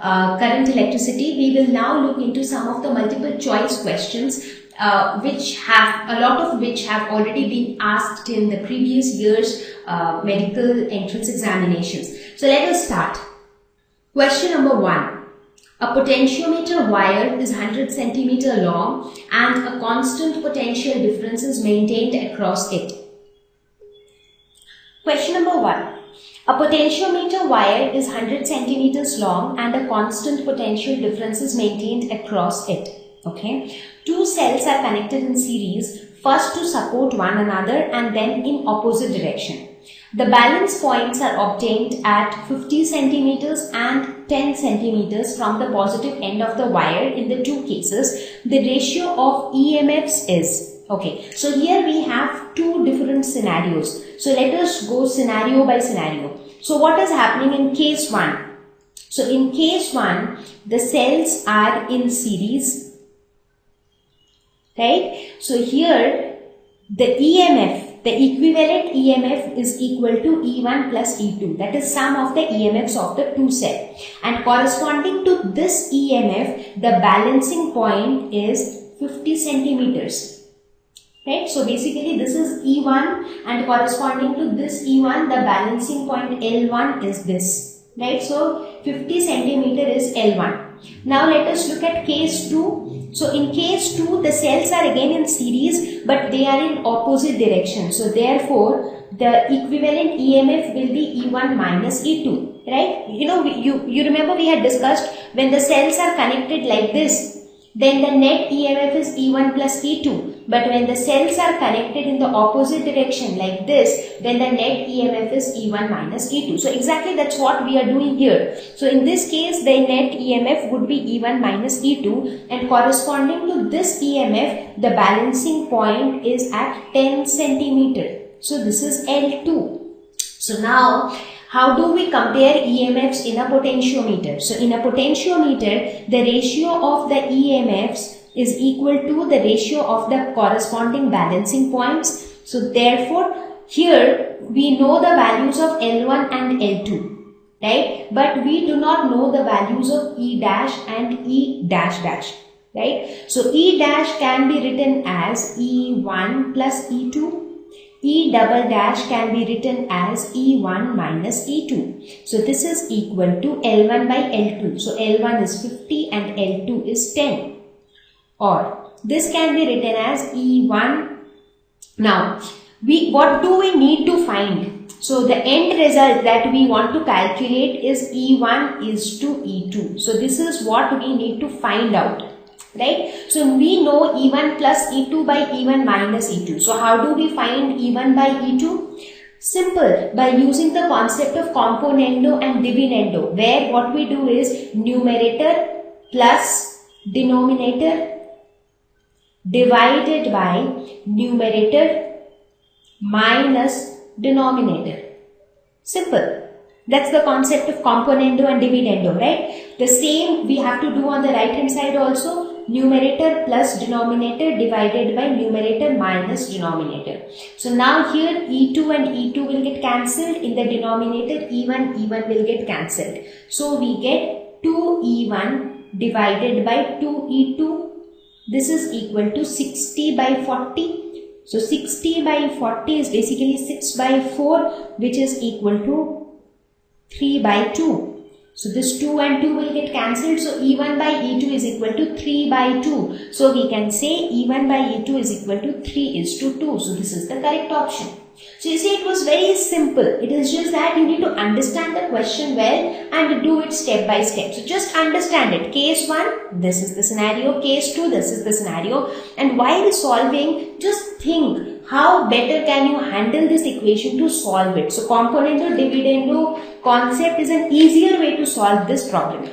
current electricity, we will now look into some of the multiple choice questions which have, a lot of which have already been asked in the previous year's medical entrance examinations. So let us start. Question number 1. A potentiometer wire is 100 cm long and a constant potential difference is maintained across it. Question number 1. A potentiometer wire is 100 centimeters long and a constant potential difference is maintained across it. Okay. Two cells are connected in series, first to support one another and then in opposite direction. The balance points are obtained at 50 centimeters and 10 centimeters from the positive end of the wire in the two cases. The ratio of EMFs is, okay, so here we have two different scenarios. So let us go scenario by scenario. So what is happening in case 1? So in case 1, the cells are in series, right? So here the EMF, the equivalent EMF is equal to E1 plus E2. That is sum of the EMFs of the two cells. And corresponding to this EMF, the balancing point is 50 centimeters. Right? So basically this is E1 and corresponding to this E1, the balancing point L1 is this. Right? So 50 centimeter is L1. Now let us look at case 2. So in case 2, the cells are again in series but they are in opposite direction. So therefore, the equivalent EMF will be E1 minus E2. Right? You know, you remember we had discussed when the cells are connected like this, then the net EMF is E1 plus E2. But when the cells are connected in the opposite direction like this, then the net EMF is E1 minus E2. So exactly that's what we are doing here. So in this case, the net EMF would be E1 minus E2 and corresponding to this EMF, the balancing point is at 10 centimeter. So this is L2. So now, how do we compare EMFs in a potentiometer? So in a potentiometer, the ratio of the EMFs is equal to the ratio of the corresponding balancing points. So therefore, here we know the values of L1 and L2, right? But we do not know the values of E dash and E dash dash, right? So E dash can be written as E1 plus E2. E double dash can be written as E1 minus E2. So this is equal to L1 by L2. So L1 is 50 and L2 is 10. Or this can be written as E1. Now, what do we need to find? So the end result that we want to calculate is E1 is to E2. So this is what we need to find out. Right? So we know E1 plus E2 by E1 minus E2. So how do we find E1 by E2? Simple, by using the concept of componendo and dividendo, where what we do is numerator plus denominator divided by numerator minus denominator. Simple. That's the concept of componendo and dividendo, right? The same we have to do on the right hand side also. Numerator plus denominator divided by numerator minus denominator. So now here E2 and E2 will get cancelled. In the denominator E1 will get cancelled. So we get 2E1 divided by 2E2. This is equal to 60 by 40. So 60 by 40 is basically 6 by 4, which is equal to 3 by 2. So this 2 and 2 will get cancelled. So E1 by E2 is equal to 3 by 2. So we can say E1 by E2 is equal to 3:2. So this is the correct option. So you see, it was very simple. It is just that you need to understand the question well and do it step by step. So just understand it. Case 1, this is the scenario. Case 2, this is the scenario. And while solving, just think how better can you handle this equation to solve it. So componendo dividendo concept is an easier way to solve this problem.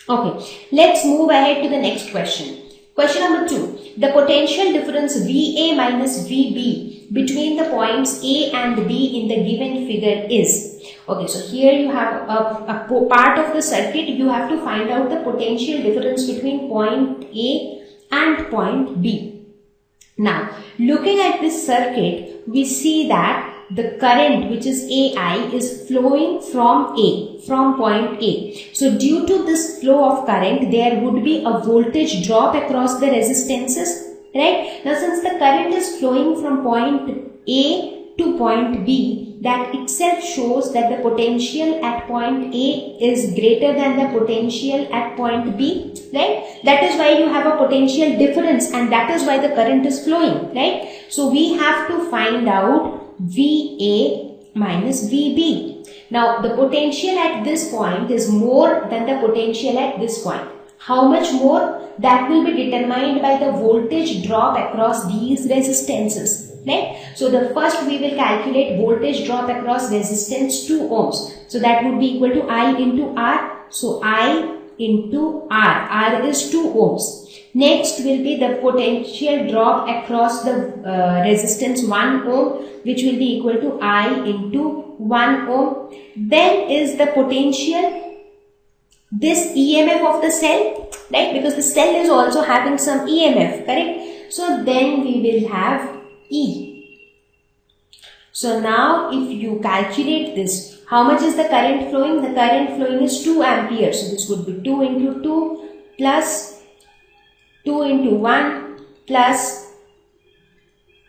Okay, let's move ahead to the next question. Question number 2. The potential difference VA minus VB between the points A and B in the given figure is. Okay, so here you have a part of the circuit. You have to find out the potential difference between point A and point B. Now, looking at this circuit, we see that the current, which is AI, is flowing from point A. So due to this flow of current, there would be a voltage drop across the resistances, right? Now since the current is flowing from point A to point B, that itself shows that the potential at point A is greater than the potential at point B, right? That is why you have a potential difference, and that is why the current is flowing, right? So we have to find out VA minus VB. Now the potential at this point is more than the potential at this point. How much more? That will be determined by the voltage drop across these resistances, right? So the first we will calculate voltage drop across resistance 2 ohms. So that would be equal to I into R. So I into R. R is 2 ohms. Next will be the potential drop across the resistance 1 ohm, which will be equal to I into 1 ohm. Then is the potential, this EMF of the cell, right? Because the cell is also having some EMF, correct? So then we will have E. So now if you calculate this, how much is the current flowing? The current flowing is 2 amperes. So this would be 2 into 2 plus 2 into 1 plus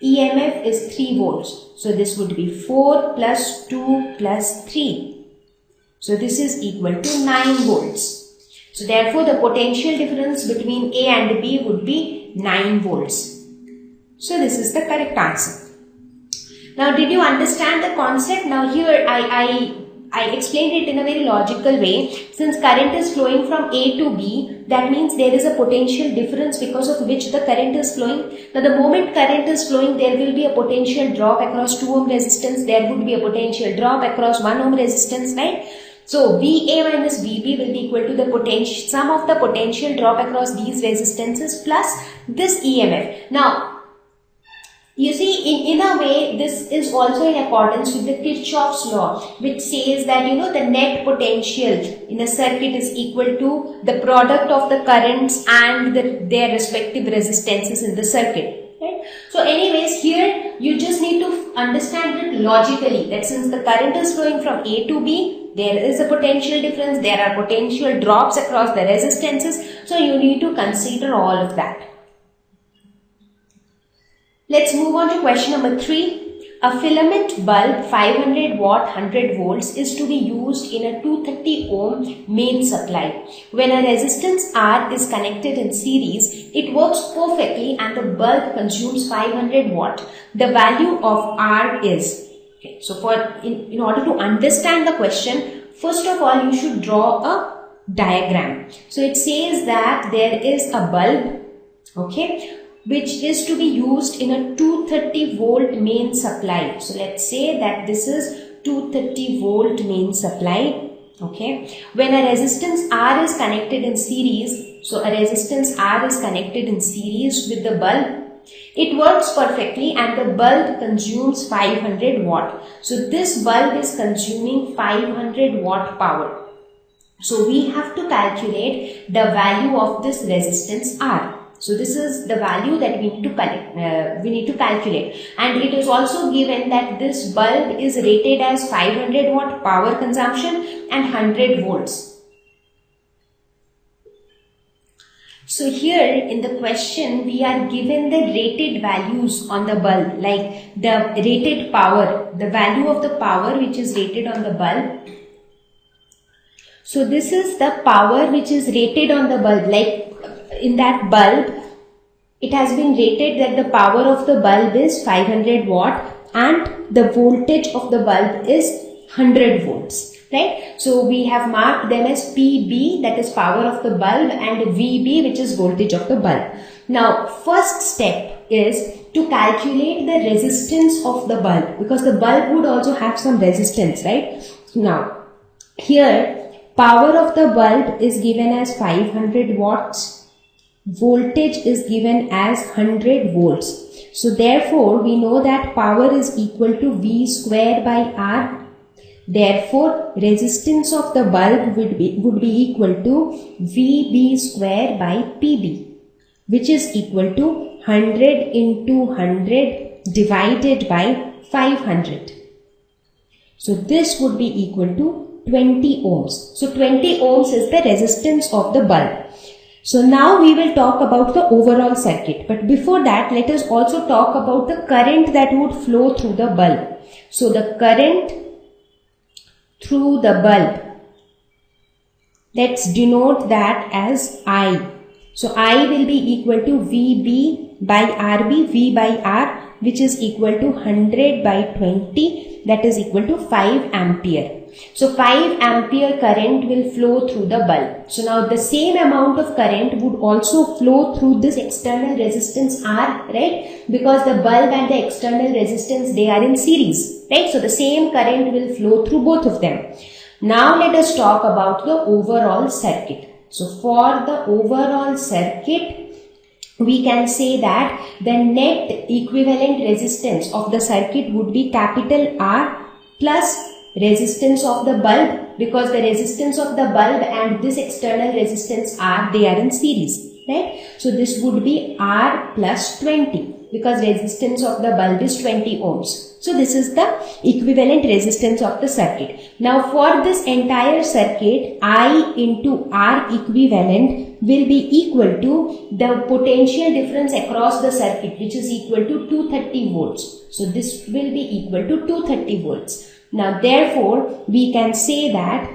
EMF is 3 volts. So this would be 4 plus 2 plus 3. So this is equal to 9 volts. So therefore the potential difference between A and B would be 9 volts. So this is the correct answer. Now did you understand the concept? Now here I explained it in a very logical way. Since current is flowing from A to B, that means there is a potential difference because of which the current is flowing. Now the moment current is flowing, there will be a potential drop across 2 ohm resistance. There would be a potential drop across 1 ohm resistance, right? So VA minus VB will be equal to the potential, sum of the potential drop across these resistances plus this EMF. Now, you see, in a way, this is also in accordance with the Kirchhoff's law, which says that, the net potential in a circuit is equal to the product of the currents and their respective resistances in the circuit. Right? So anyways, here you just need to understand it logically, that since the current is flowing from A to B, there is a potential difference, there are potential drops across the resistances, so you need to consider all of that. Let's move on to question number 3. A filament bulb 500 watt 100 volts is to be used in a 230 ohm main supply. When a resistance R is connected in series, it works perfectly and the bulb consumes 500 watt. The value of R is, okay, so in order to understand the question, first of all you should draw a diagram. So it says that there is a bulb, okay, which is to be used in a 230 volt main supply. So let's say that this is 230 volt main supply, okay. When a resistance R is connected in series, so a resistance R is connected in series with the bulb, it works perfectly and the bulb consumes 500 watt. So this bulb is consuming 500 watt power. So we have to calculate the value of this resistance R. So this is the value that we need to calculate, and it is also given that this bulb is rated as 500 watt power consumption and 100 volts. So here in the question we are given the rated values on the bulb, like the rated power, the value of the power which is rated on the bulb. So this is the power which is rated on the bulb, like in that bulb, it has been rated that the power of the bulb is 500 watt and the voltage of the bulb is 100 volts, right? So we have marked them as PB, that is power of the bulb, and VB, which is voltage of the bulb. Now, first step is to calculate the resistance of the bulb, because the bulb would also have some resistance, right? Now, here power of the bulb is given as 500 watts, voltage is given as 100 volts. So therefore, we know that power is equal to V square by R. Therefore, resistance of the bulb would be equal to VB square by PB, which is equal to 100 into 100 divided by 500. So this would be equal to 20 ohms. So 20 ohms is the resistance of the bulb. So now we will talk about the overall circuit. But before that, let us also talk about the current that would flow through the bulb. So the current through the bulb, let's denote that as I. So I will be equal to VB by RB, V by R, which is equal to 100 by 20, that is equal to 5 ampere. So 5 ampere current will flow through the bulb. So now the same amount of current would also flow through this external resistance R, right? Because the bulb and the external resistance, they are in series, right? So the same current will flow through both of them. Now let us talk about the overall circuit. So for the overall circuit, we can say that the net equivalent resistance of the circuit would be capital R plus resistance of the bulb, because the resistance of the bulb and this external resistance R, they are in series, right? So this would be R plus 20, because resistance of the bulb is 20 ohms. So this is the equivalent resistance of the circuit. Now for this entire circuit, I into R equivalent will be equal to the potential difference across the circuit, which is equal to 230 volts. So this will be equal to 230 volts. Now therefore, we can say that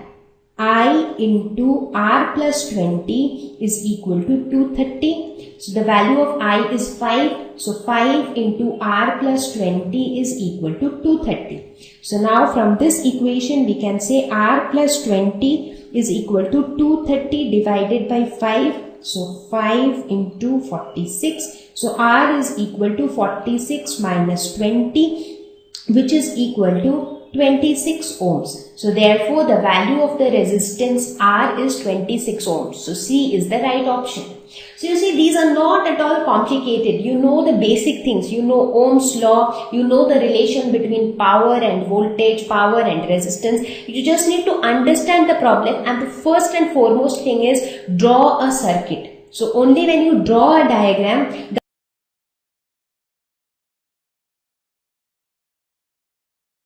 I into R plus 20 is equal to 230. So the value of I is 5. So 5 into R plus 20 is equal to 230. So now from this equation we can say R plus 20 is equal to 230 divided by 5. So 5 into 46. So R is equal to 46 minus 20, which is equal to 26 ohms. So therefore the value of the resistance R is 26 ohms. So C is the right option. So you see, these are not at all complicated. You know the basic things. You know Ohm's law. You know the relation between power and voltage, power and resistance. You just need to understand the problem, and the first and foremost thing is draw a circuit. So only when you draw a diagram,